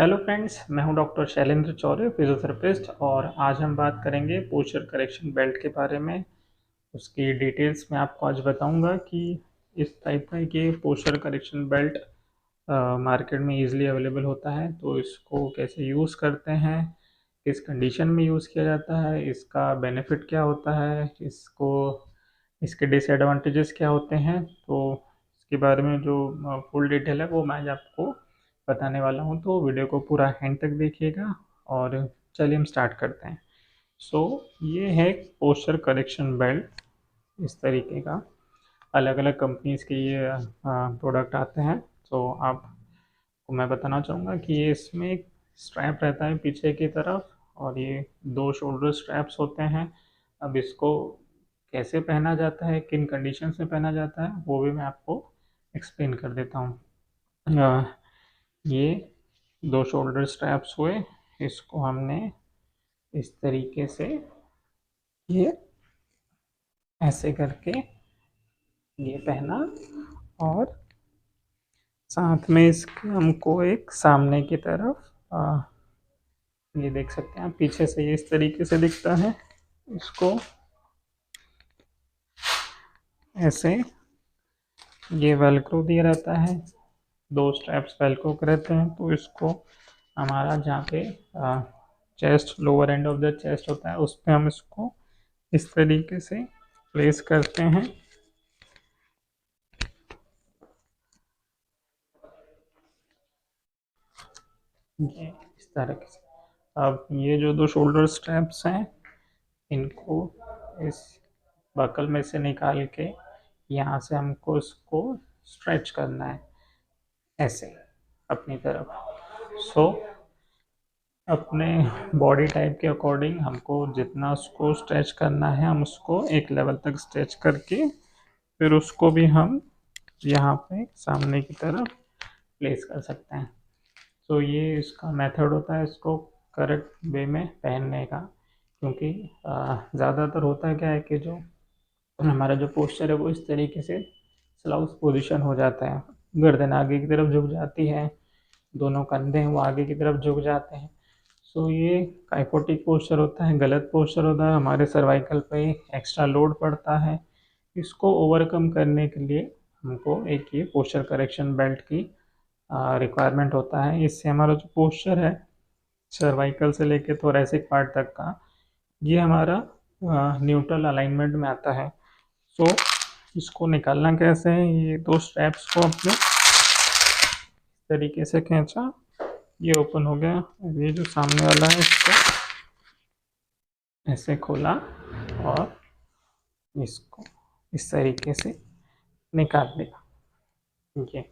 Hello friends, मैं हूं doctor Shailendra Chaure, physiotherapist. और आज हम बात करेंगे पोस्चर करेक्शन बेल्ट के बारे में। उसकी डिटेल्स मैं आपको आज बताऊंगा कि इस टाइप का ये पोस्चर करेक्शन बेल्ट मार्केट में इजीली अवेलेबल होता है। तो इसको कैसे यूज़ करते हैं, किस कंडीशन में यूज़ किया जाता है, इसका बेनिफिट क्या होता है, इसके डिसएडवांटेजेस क्या होते हैं। तो इसके बारे में जो फुल डिटेल है वो मैं आज आपको बताने वाला हूँ। तो वीडियो को पूरा एंड तक देखिएगा। और चलिए हम स्टार्ट करते हैं। सो ये है पोस्चर करेक्शन बेल्ट। इस तरीके का अलग अलग कंपनीज के ये प्रोडक्ट आते हैं। तो आपको मैं बताना चाहूँगा कि ये इसमें एक स्ट्रैप रहता है पीछे की तरफ, और ये दो शोल्डर स्ट्रैप्स होते हैं। अब इसको कैसे पहना जाता है, किन कंडीशंस में पहना जाता है, वो भी मैं आपको एक्सप्लेन कर देता हूँ। ये दो शोल्डर स्ट्रैप्स हुए, इसको हमने इस तरीके से ये ऐसे करके ये पहना, और साथ में इसके हमको एक सामने की तरफ ये देख सकते हैं आप, पीछे से ये इस तरीके से दिखता है। इसको ऐसे ये वेलक्रो दिया रहता है, दो स्ट्रैप्स वेलक्रो के रहते हैं। तो इसको हमारा जहाँ पे chest, lower end of the chest होता है, उस पर हम इसको इस तरीके से प्लेस करते हैं। ये इस तरीके से। अब ये जो दो शोल्डर स्ट्रैप्स हैं, इनको इस बकल में से निकाल के यहाँ से हमको इसको स्ट्रेच करना है ऐसे अपनी तरफ। सो अपने बॉडी टाइप के अकॉर्डिंग हमको जितना उसको स्ट्रेच करना है, हम उसको एक लेवल तक स्ट्रेच करके फिर उसको भी हम यहाँ पे सामने की तरफ प्लेस कर सकते हैं। तो ये इसका मेथड होता है इसको करेक्ट वे में पहनने का। क्योंकि ज़्यादातर होता क्या है कि जो हमारा जो पोस्चर है वो इस तरीके से स्लाउस पोजीशन हो जाता है, गर्दन आगे की तरफ झुक जाती है, दोनों कंधे हैं वो आगे की तरफ झुक जाते हैं। सो ये काइफोटिक पोस्चर होता है, गलत पोस्चर होता है, हमारे सर्वाइकल पे एक्स्ट्रा लोड पड़ता है। इसको ओवरकम करने के लिए हमको एक ये पोस्चर करेक्शन बेल्ट की रिक्वायरमेंट होता है। इससे हमारा जो पोस्चर है सर्वाइकल से लेके थोरैसिक पार्ट तक का, ये हमारा न्यूट्रल अलाइनमेंट में आता है। सो इसको निकालना कैसे है, ये दो स्ट्रैप्स को अपने तरीके से खींचा, ये ओपन हो गया। ये जो सामने वाला है इसको ऐसे खोला और इसको इस तरीके से निकाल दिया। ये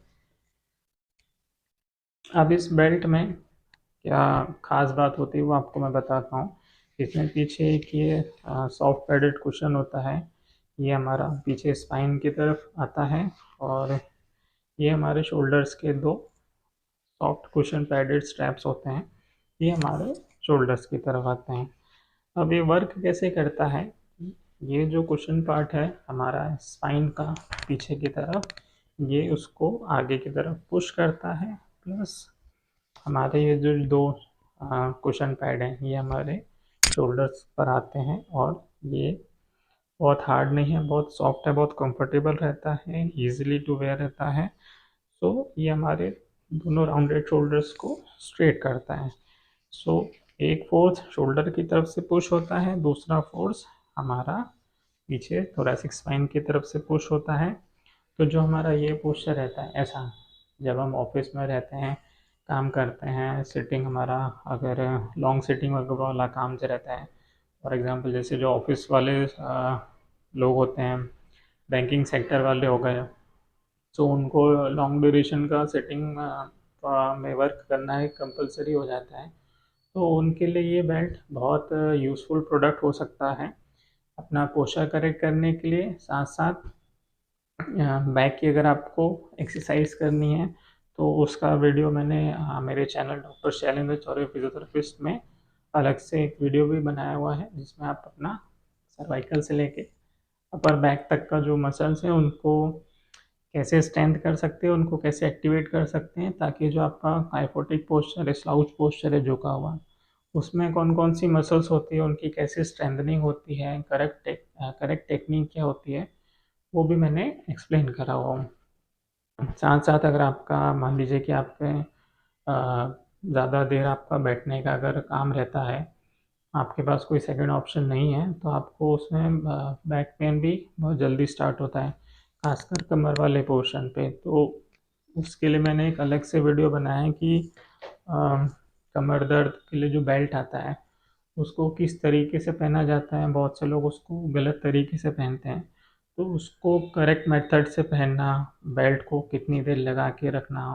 अब इस बेल्ट में क्या खास बात होती है वो आपको मैं बताता हूँ। इसमें पीछे एक ये सॉफ्ट पैडेड कुशन होता है, ये हमारा पीछे स्पाइन की तरफ आता है। और ये हमारे शोल्डर्स के दो सॉफ्ट कुशन पैडेड स्ट्रैप्स होते हैं, ये हमारे शोल्डर्स की तरफ आते हैं। अब ये वर्क कैसे करता है, ये जो कुशन पार्ट है हमारा स्पाइन का पीछे की तरफ, ये उसको आगे की तरफ पुश करता है। प्लस हमारे ये जो दो कुशन पैड हैं ये हमारे शोल्डर्स पर आते हैं, और ये बहुत हार्ड नहीं है, बहुत सॉफ्ट है, बहुत कंफर्टेबल रहता है, इजीली टू वेयर रहता है। सो ये हमारे दोनों राउंडेड शोल्डर्स को स्ट्रेट करता है। सो एक फोर्स शोल्डर की तरफ से पुश होता है, दूसरा फोर्स हमारा पीछे थोरैसिक स्पाइन की तरफ से पुश होता है। तो जो हमारा ये पोस्चर रहता है ऐसा, जब हम ऑफिस में रहते हैं, काम करते हैं, सिटिंग हमारा अगर लॉन्ग सिटिंग वगैरह वाला काम जो रहता है, फॉर एग्जांपल जैसे जो ऑफिस वाले लोग होते हैं, बैंकिंग सेक्टर वाले हो गए, तो उनको लॉन्ग ड्यूरेशन का सिटिंग में वर्क करना है कंपलसरी हो जाता है। तो उनके लिए ये बेल्ट बहुत यूज़फुल प्रोडक्ट हो सकता है अपना पोस्चर करेक्ट करने के लिए। साथ साथ बैक की अगर आपको एक्सरसाइज करनी है तो उसका वीडियो मैंने मेरे channel doctor Shailendra Chaure physiotherapist में अलग से एक वीडियो भी बनाया हुआ है, जिसमें आप अपना सर्वाइकल से लेके अपर बैक तक का जो मसल्स हैं उनको कैसे स्ट्रेंथ कर सकते हैं, उनको कैसे एक्टिवेट कर सकते हैं, ताकि जो आपका हाइपोटिक पोस्चर है, स्लाउच पोस्चर है झुका हुआ, उसमें कौन कौन सी मसल्स होती है, उनकी कैसे स्ट्रेंथनिंग होती है, करेक्ट टेक्निक क्या होती है, वो भी मैंने एक्सप्लेन करा हुआ हूँ। साथ साथ अगर आपका मान लीजिए कि आपके ज़्यादा देर आपका बैठने का अगर काम रहता है, आपके पास कोई सेकंड ऑप्शन नहीं है, तो आपको उसमें बैक पेन भी बहुत जल्दी स्टार्ट होता है, खासकर कमर वाले पोर्शन पे। तो उसके लिए मैंने एक अलग से वीडियो बनाया है कि कमर दर्द के लिए जो बेल्ट आता है उसको किस तरीके से पहना जाता है। बहुत से लोग उसको गलत तरीके से पहनते हैं, तो उसको करेक्ट मेथड से पहनना, बेल्ट को कितनी देर लगा के रखना,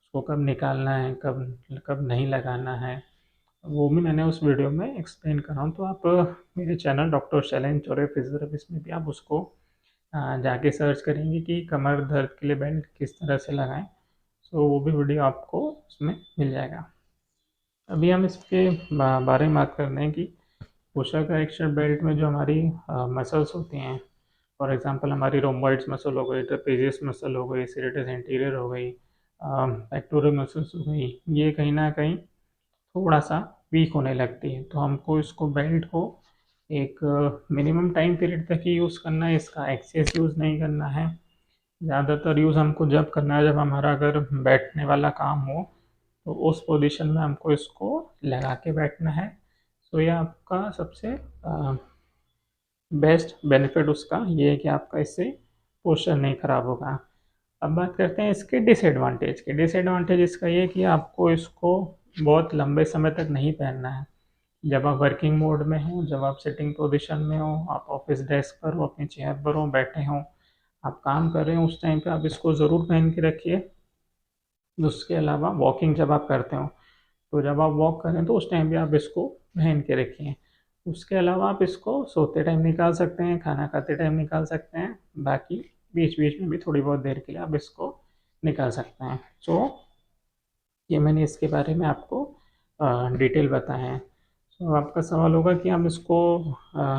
उसको कब निकालना है, कब कब नहीं लगाना है, वो भी मैंने उस वीडियो में एक्सप्लेन करा हूँ। तो आप मेरे channel doctor Shailendra Chaure physiotherapist में भी आप उसको जाके सर्च करेंगे कि कमर दर्द के लिए बेल्ट किस तरह से लगाएं, तो वो भी वीडियो आपको उसमें मिल जाएगा। अभी हम इसके बारे में बात कर रहे हैं कि पोस्चर करेक्शन बेल्ट में जो हमारी मसल्स होती हैं, फॉर एग्जांपल हमारी रोम्बॉइड्स मसल हो गई, ट्रेपेजियस मसल हो गई, सीरेटस एंटीरियर हो गई, पेक्टोरल मसल्स हो गई, ये कहीं ना कहीं थोड़ा सा वीक होने लगती है। तो हमको इसको बेल्ट को एक मिनिमम टाइम पीरियड तक ही यूज़ करना है, इसका एक्सेस यूज़ नहीं करना है। ज़्यादातर यूज़ हमको जब करना है जब हमारा अगर बैठने वाला काम हो, तो उस पोजीशन में हमको इसको लगा के बैठना है। तो ये आपका सबसे बेस्ट बेनिफिट उसका ये है कि आपका इससे पोस्चर नहीं खराब होगा। अब बात करते हैं इसके डिसएडवांटेज के। डिसएडवांटेज इसका ये कि आपको इसको बहुत लंबे समय तक नहीं पहनना है। जब आप वर्किंग मोड में हो, जब आप सिटिंग पोजीशन में हो, आप ऑफिस डेस्क पर हो, अपनी चेयर पर हो, बैठे हो, आप काम कर रहे हो, उस टाइम पे आप इसको ज़रूर पहन के रखिए। उसके अलावा वॉकिंग जब आप करते हो, तो जब आप वॉक करें तो उस टाइम भी आप इसको पहन के रखिए। उसके अलावा आप इसको सोते टाइम निकाल सकते हैं, खाना खाते टाइम निकाल सकते हैं, बाकी बीच बीच में भी थोड़ी बहुत देर के लिए आप इसको निकाल सकते हैं। सो ये मैंने इसके बारे में आपको डिटेल बताया है। सो आपका सवाल होगा कि आप इसको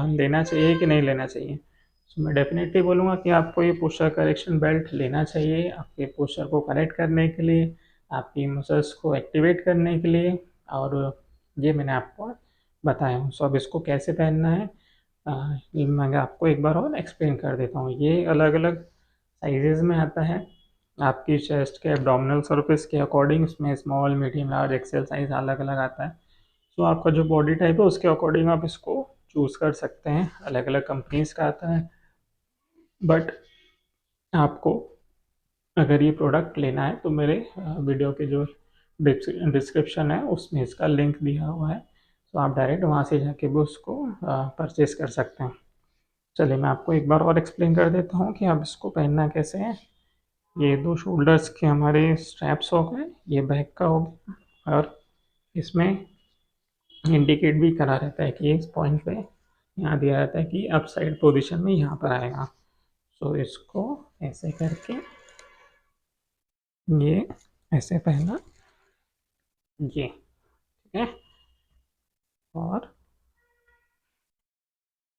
लेना चाहिए कि नहीं लेना चाहिए। सो मैं डेफिनेटली बोलूँगा कि आपको ये पोस्चर करेक्शन बेल्ट लेना चाहिए, आपके पोस्चर को करेक्ट करने के लिए, आपकी मसल्स को एक्टिवेट करने के लिए, और ये मैंने आपको बताया हूँ। सो अब इसको कैसे पहनना है मैं आपको एक बार और एक्सप्लेन कर देता हूँ। ये अलग अलग साइजेस में आता है, आपकी चेस्ट के एब्डोमिनल सरफेस के अकॉर्डिंग इसमें small, medium, large, XL size अलग अलग आता है। सो आपका जो बॉडी टाइप है उसके अकॉर्डिंग आप इसको चूज़ कर सकते हैं। अलग अलग कंपनीज का आता है, बट आपको अगर ये प्रोडक्ट लेना है तो मेरे वीडियो के जो डिस्क्रिप्शन है उसमें इसका लिंक दिया हुआ है, तो आप डायरेक्ट वहाँ से जाके भी उसको परचेज कर सकते हैं। चलिए मैं आपको एक बार और एक्सप्लेन कर देता हूँ कि आप इसको पहनना कैसे है। ये दो शोल्डर्स के हमारे स्ट्रैप्स हो गए, ये बैक का हो गया, और इसमें इंडिकेट भी करा रहता है कि इस पॉइंट पे यहाँ दिया रहता है कि अप साइड पोजिशन में यहाँ पर आएगा। सो इसको ऐसे करके ये ऐसे पहना, ये ठीक है, और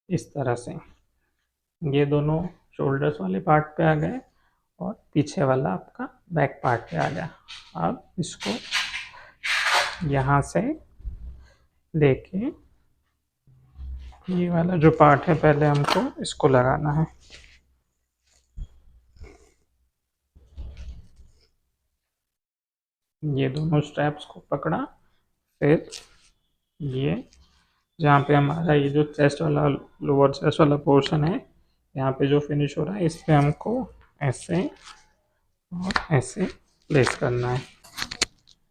इस तरह से ये दोनों शोल्डर्स वाले पार्ट पे आ गए और पीछे वाला आपका बैक पार्ट पे आ गया। अब इसको यहाँ से लेके ये वाला जो पार्ट है पहले हमको इसको लगाना है। ये दोनों स्ट्रैप्स को पकड़ा, फिर ये जहाँ पे हमारा ये जो चेस्ट वाला, लोअर चेस्ट वाला पोर्शन है, यहाँ पे जो फिनिश हो रहा है, इस पे हमको ऐसे और ऐसे प्लेस करना है,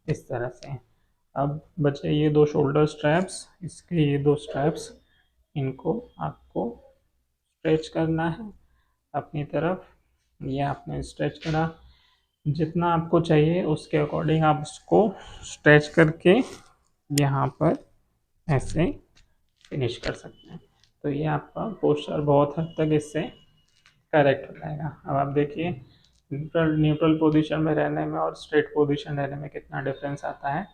इस तरह से। अब बचे ये दो शोल्डर स्ट्रैप्स, इसके ये दो स्ट्रैप्स, इनको आपको स्ट्रेच करना है अपनी तरफ। ये आपने स्ट्रेच करा, जितना आपको चाहिए उसके अकॉर्डिंग आप इसको स्ट्रेच करके यहाँ पर ऐसे फिनिश कर सकते हैं। तो ये आपका पोस्चर बहुत हद तक इससे करेक्ट हो जाएगा। अब आप देखिए न्यूट्रल पोजीशन में रहने में और स्ट्रेट पोजीशन रहने में कितना डिफरेंस आता है।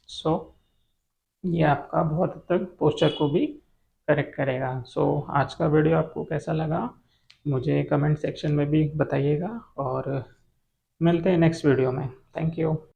सो ये आपका बहुत हद तक पोस्चर को भी करेक्ट करेगा। सो आज का वीडियो आपको कैसा लगा मुझे कमेंट सेक्शन में भी बताइएगा और मिलते हैं नेक्स्ट वीडियो में। Thank you.